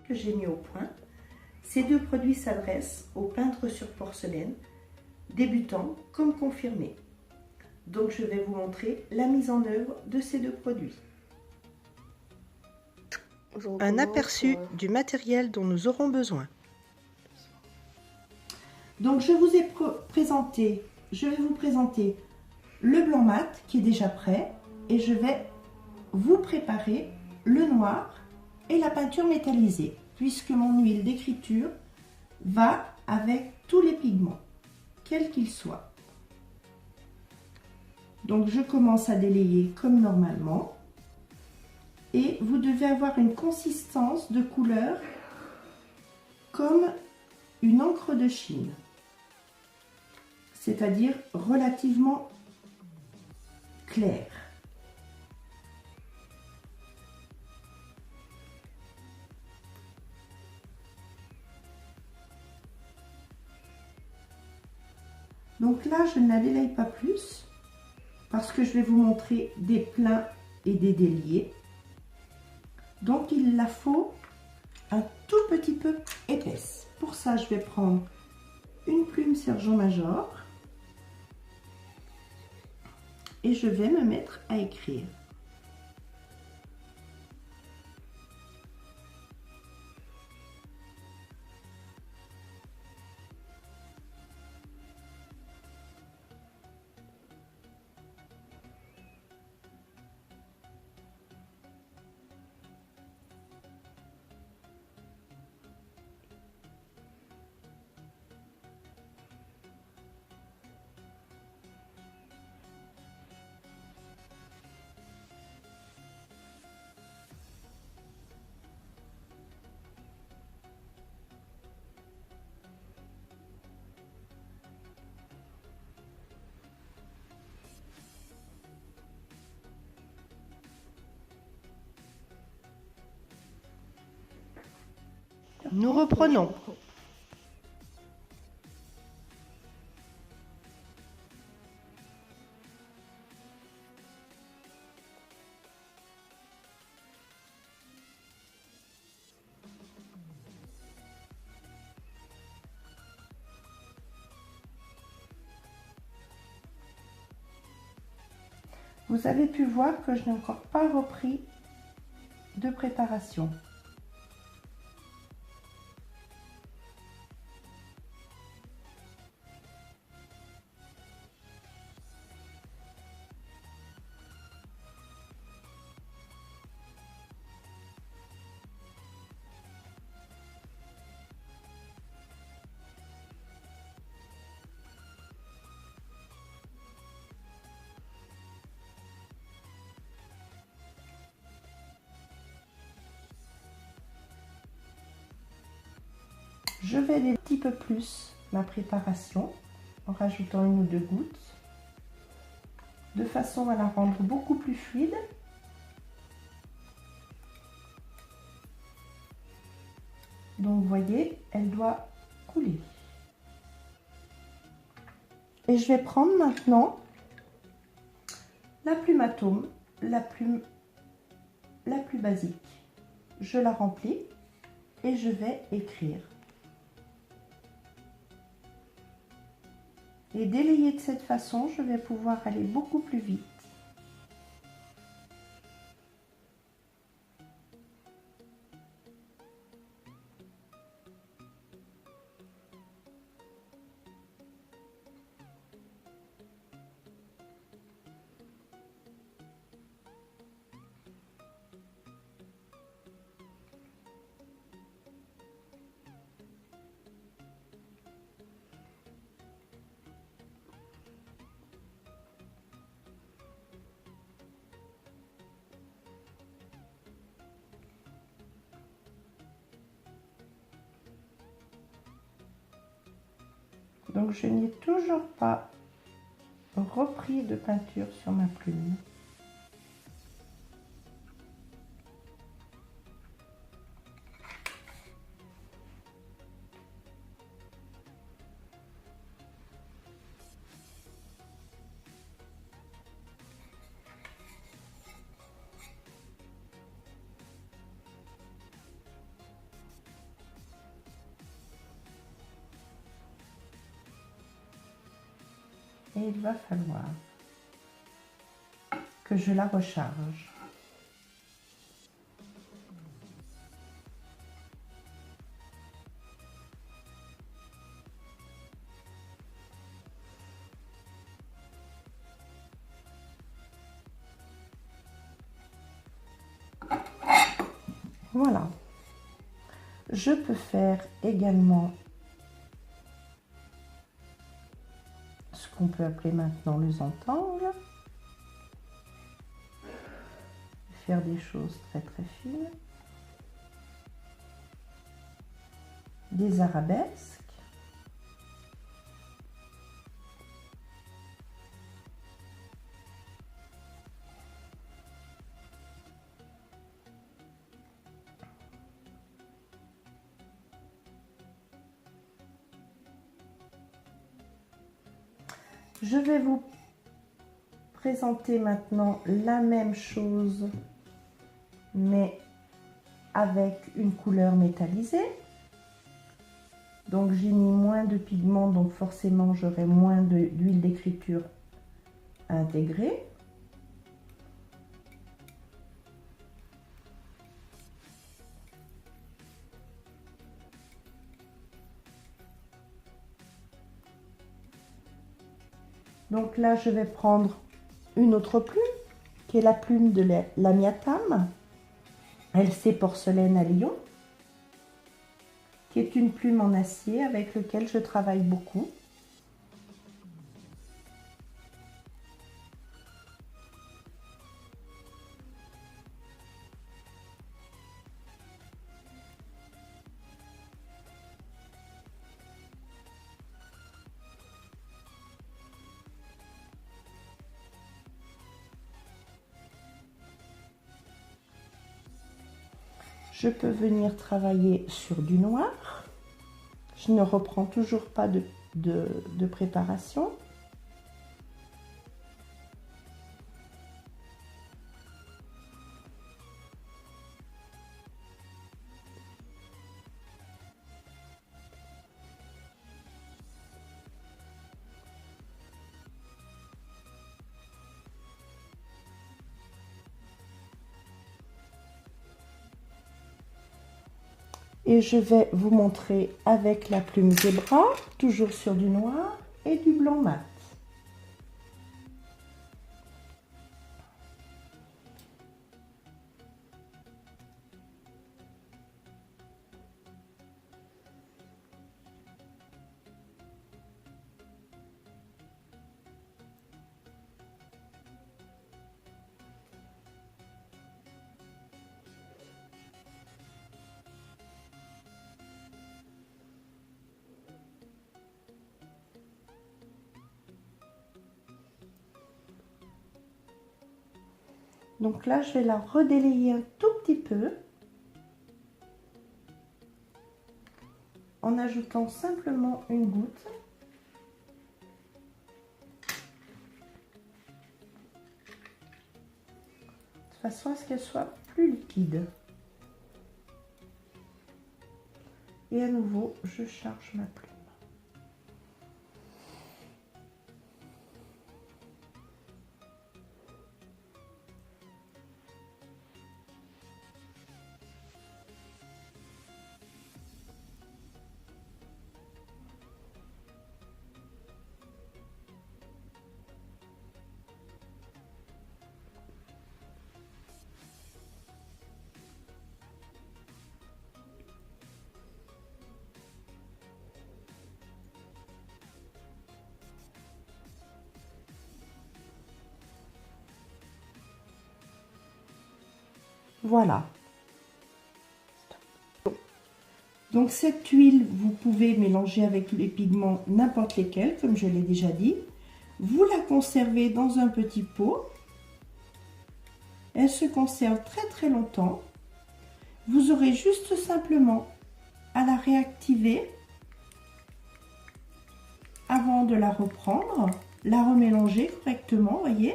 que j'ai mis au point. Ces deux produits s'adressent aux peintres sur porcelaine, débutants comme confirmés. Donc je vais vous montrer la mise en œuvre de ces deux produits. Un aperçu du matériel dont nous aurons besoin. Donc je vais vous présenter le blanc mat qui est déjà prêt et je vais vous préparer le noir et la peinture métallisée puisque mon huile d'écriture va avec tous les pigments, quels qu'ils soient. Donc je commence à délayer comme normalement et vous devez avoir une consistance de couleur comme une encre de Chine, c'est-à-dire relativement claire. Donc là, je ne la délaye pas plus parce que je vais vous montrer des pleins et des déliés. Donc il la faut un tout petit peu épaisse. Pour ça, je vais prendre une plume Sergent Major et je vais me mettre à écrire. Nous reprenons. Vous avez pu voir que je n'ai encore pas repris de préparation. Je vais aller un petit peu plus ma préparation en rajoutant une ou deux gouttes de façon à la rendre beaucoup plus fluide. Donc vous voyez, elle doit couler. Et je vais prendre maintenant la plume atome, la plume la plus basique. Je la remplis et je vais écrire. Et délayer de cette façon, je vais pouvoir aller beaucoup plus vite. Donc je n'ai toujours pas repris de peinture sur ma plume. et il va falloir que je la recharge. Voilà. Je peux faire également ce qu'on peut appeler maintenant le zentangle. Faire des choses très très fines. Des arabesques. Je vais vous présenter maintenant la même chose, mais avec une couleur métallisée. Donc j'ai mis moins de pigments, donc forcément j'aurai moins d'huile d'écriture intégrée. Donc là, je vais prendre une autre plume, qui est la plume de l'Amiatam, LC Porcelaine à Lyon, qui est une plume en acier avec laquelle je travaille beaucoup. Je peux venir travailler sur du noir. Je ne reprends toujours pas de préparation. Et je vais vous montrer avec la plume Zebra, toujours sur du noir et du blanc mat. Donc là, je vais la redélayer un tout petit peu en ajoutant simplement une goutte. De façon à ce qu'elle soit plus liquide. Et à nouveau, je charge ma plume. Voilà. Donc cette huile, vous pouvez mélanger avec les pigments n'importe lesquels, comme je l'ai déjà dit. Vous la conservez dans un petit pot. Elle se conserve très très longtemps. Vous aurez juste simplement à la réactiver avant de la reprendre, la remélanger correctement, voyez,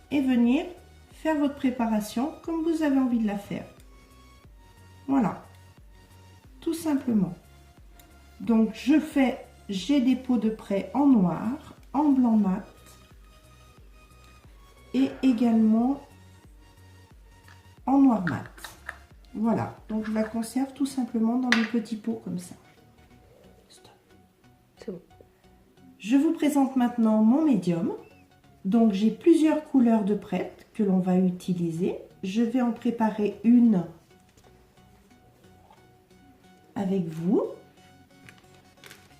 et venir faire votre préparation comme vous avez envie de la faire. Voilà, tout simplement. Donc je fais j'ai des pots de prêt en noir, en blanc mat et également en noir mat. Voilà, donc je la conserve tout simplement dans des petits pots comme ça. C'est bon. Je vous présente maintenant mon médium. Donc j'ai plusieurs couleurs de prêt que l'on va utiliser. Je vais en préparer une avec vous.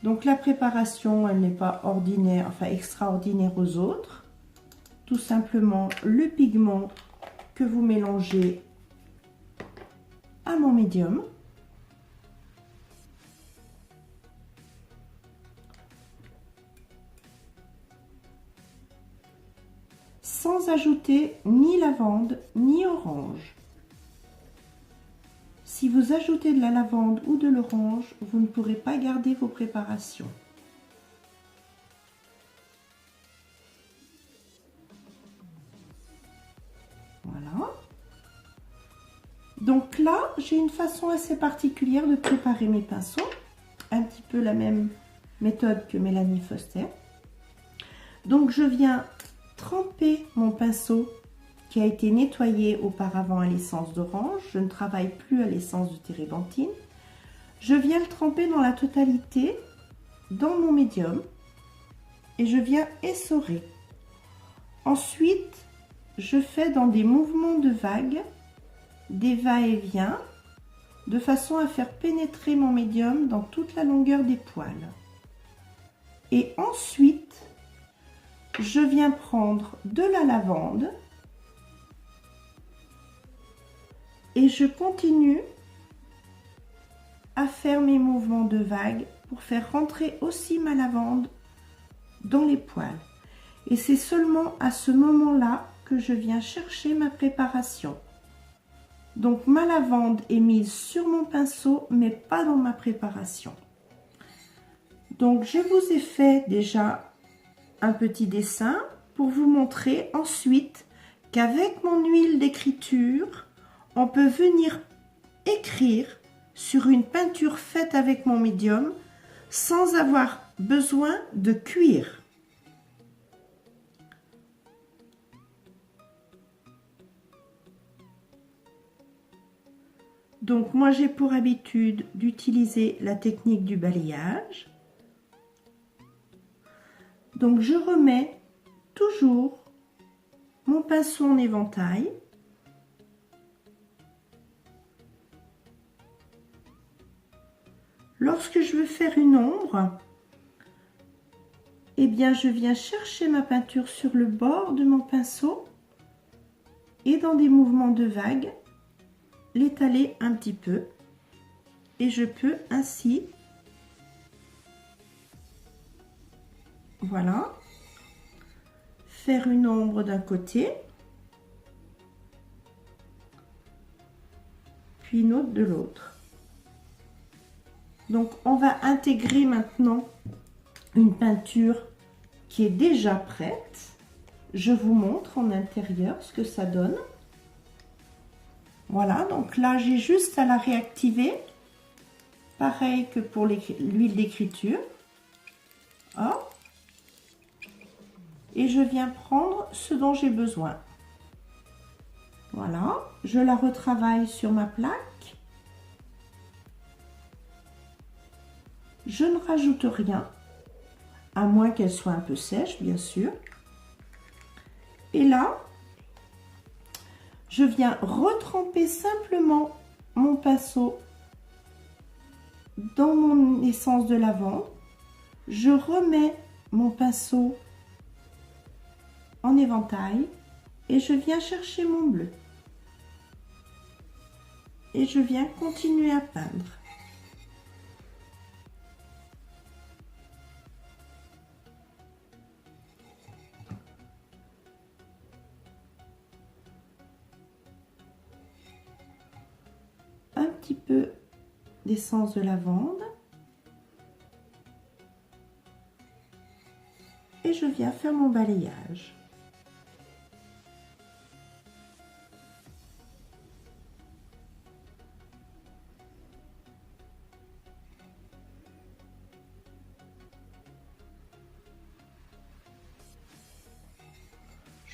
Donc la préparation, elle n'est pas ordinaire, enfin extraordinaire aux autres. Tout simplement le pigment que vous mélangez à mon médium. Sans ajouter ni lavande ni orange. Si vous ajoutez de la lavande ou de l'orange, vous ne pourrez pas garder vos préparations. Voilà. Donc là, j'ai une façon assez particulière de préparer mes pinceaux. Un petit peu la même méthode que Mélanie Foster. Donc je viens tremper mon pinceau qui a été nettoyé auparavant à l'essence d'orange. Je ne travaille plus à l'essence de térébenthine. Je viens le tremper dans la totalité dans mon médium et je viens essorer. Ensuite, je fais dans des mouvements de vagues des va-et-vient de façon à faire pénétrer mon médium dans toute la longueur des poils. Et ensuite, je viens prendre de la lavande et je continue à faire mes mouvements de vague pour faire rentrer aussi ma lavande dans les poils. Et c'est seulement à ce moment-là que je viens chercher ma préparation. Donc ma lavande est mise sur mon pinceau, mais pas dans ma préparation. Donc je vous ai fait déjà un petit dessin pour vous montrer ensuite qu'avec mon huile d'écriture, on peut venir écrire sur une peinture faite avec mon médium sans avoir besoin de cuir. Donc moi j'ai pour habitude d'utiliser la technique du balayage. Donc je remets toujours mon pinceau en éventail. Lorsque je veux faire une ombre, eh bien je viens chercher ma peinture sur le bord de mon pinceau et dans des mouvements de vague, l'étaler un petit peu et je peux ainsi, voilà, faire une ombre d'un côté, puis une autre de l'autre. Donc on va intégrer maintenant une peinture qui est déjà prête. Je vous montre en intérieur ce que ça donne. Voilà, donc là j'ai juste à la réactiver. Pareil que pour l'huile d'écriture. Hop. Et je viens prendre ce dont j'ai besoin. Voilà, je la retravaille sur ma plaque. Je ne rajoute rien, à moins qu'elle soit un peu sèche, bien sûr. Et là, je viens retremper simplement mon pinceau dans mon essence de lavande. Je remets mon pinceau en éventail et je viens chercher mon bleu. Et je viens continuer à peindre. Un petit peu d'essence de lavande. Et je viens faire mon balayage.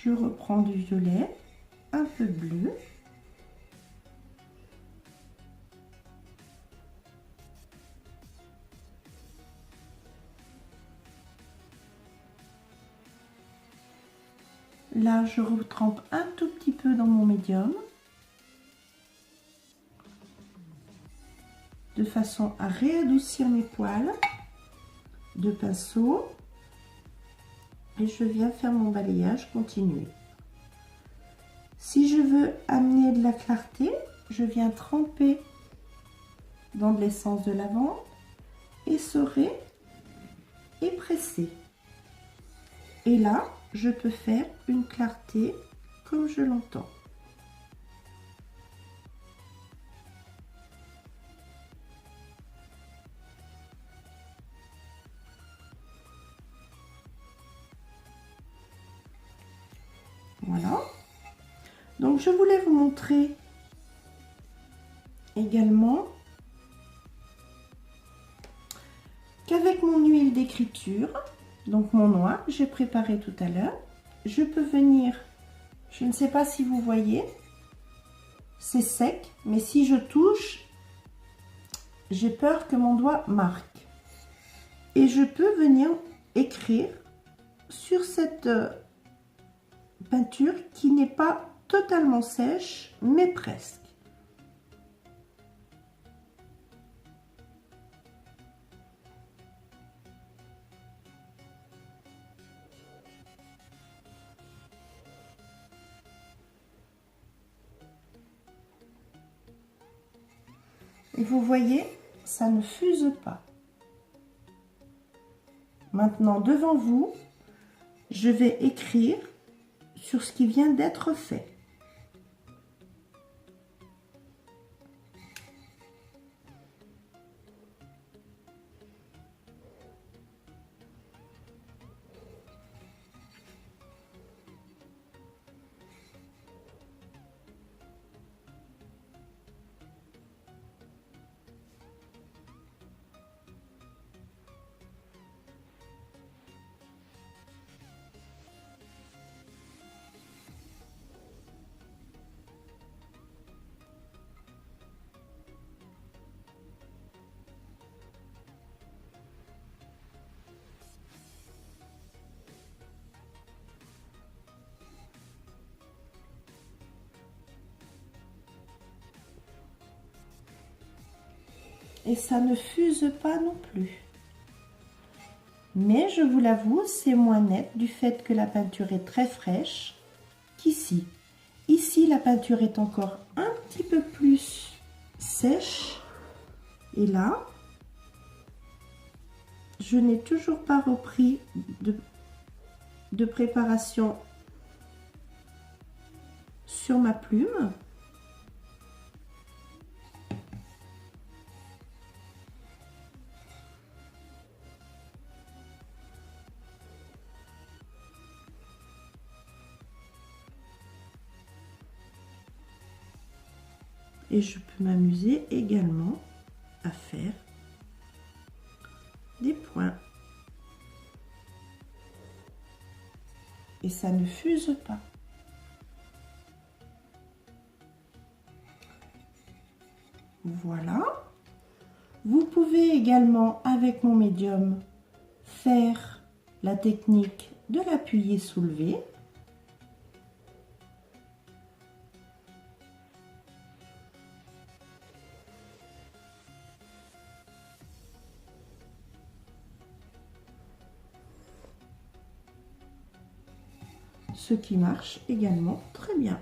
Je reprends du violet, un peu de bleu. Là, je retrempe un tout petit peu dans mon médium, de façon à réadoucir mes poils de pinceau. Et je viens faire mon balayage continué. Si je veux amener de la clarté, je viens tremper dans de l'essence de lavande, essorer et presser. Et là, je peux faire une clarté comme je l'entends. Voilà. Donc, je voulais vous montrer également qu'avec mon huile d'écriture, donc mon noix que j'ai préparé tout à l'heure, je peux venir, je ne sais pas si vous voyez, c'est sec, mais si je touche, j'ai peur que mon doigt marque. Et je peux venir écrire sur cette peinture qui n'est pas totalement sèche, mais presque. Et vous voyez, ça ne fuse pas. Maintenant, devant vous, je vais écrire sur ce qui vient d'être fait. Et ça ne fuse pas non plus. Mais je vous l'avoue, c'est moins net du fait que la peinture est très fraîche qu'ici. Ici, la peinture est encore un petit peu plus sèche. Et là, je n'ai toujours pas repris de préparation sur ma plume. Et je peux m'amuser également à faire des points. Et ça ne fuse pas. Voilà. Vous pouvez également, avec mon médium, faire la technique de l'appuyer soulevé. Ce qui marche également très bien.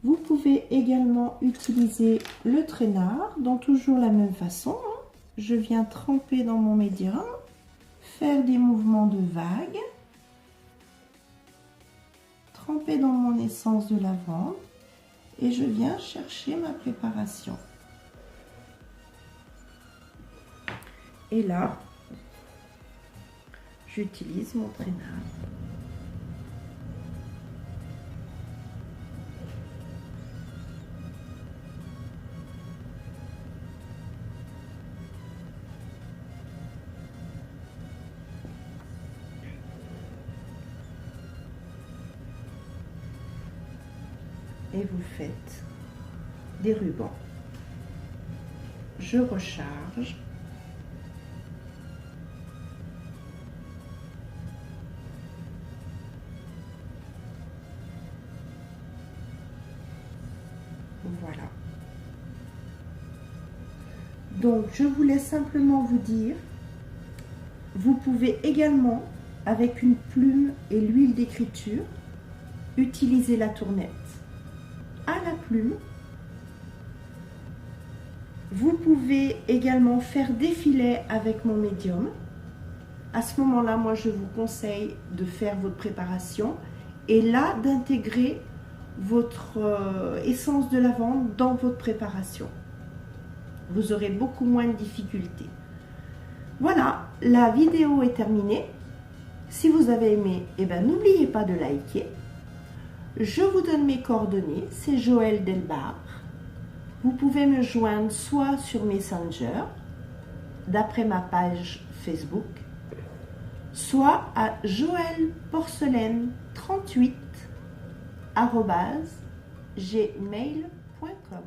Vous pouvez également utiliser le traînard dans toujours la même façon. Je viens tremper dans mon médium, faire des mouvements de vague, tremper dans mon essence de lavande et je viens chercher ma préparation. Et là, j'utilise mon traînard. et vous faites des rubans. Je recharge. Voilà. Donc, je voulais simplement vous dire, vous pouvez également, avec une plume et l'huile d'écriture, utiliser la tournette à la plume. Vous pouvez également faire des filets avec mon médium. À ce moment-là, moi, je vous conseille de faire votre préparation et là, d'intégrer votre essence de lavande dans votre préparation. Vous aurez beaucoup moins de difficultés. Voilà, la vidéo est terminée. Si vous avez aimé, eh ben, n'oubliez pas de liker. Je vous donne mes coordonnées, c'est Joëlle Delbar. Vous pouvez me joindre soit sur Messenger, d'après ma page Facebook, soit à joelleporcelaine38@gmail.com.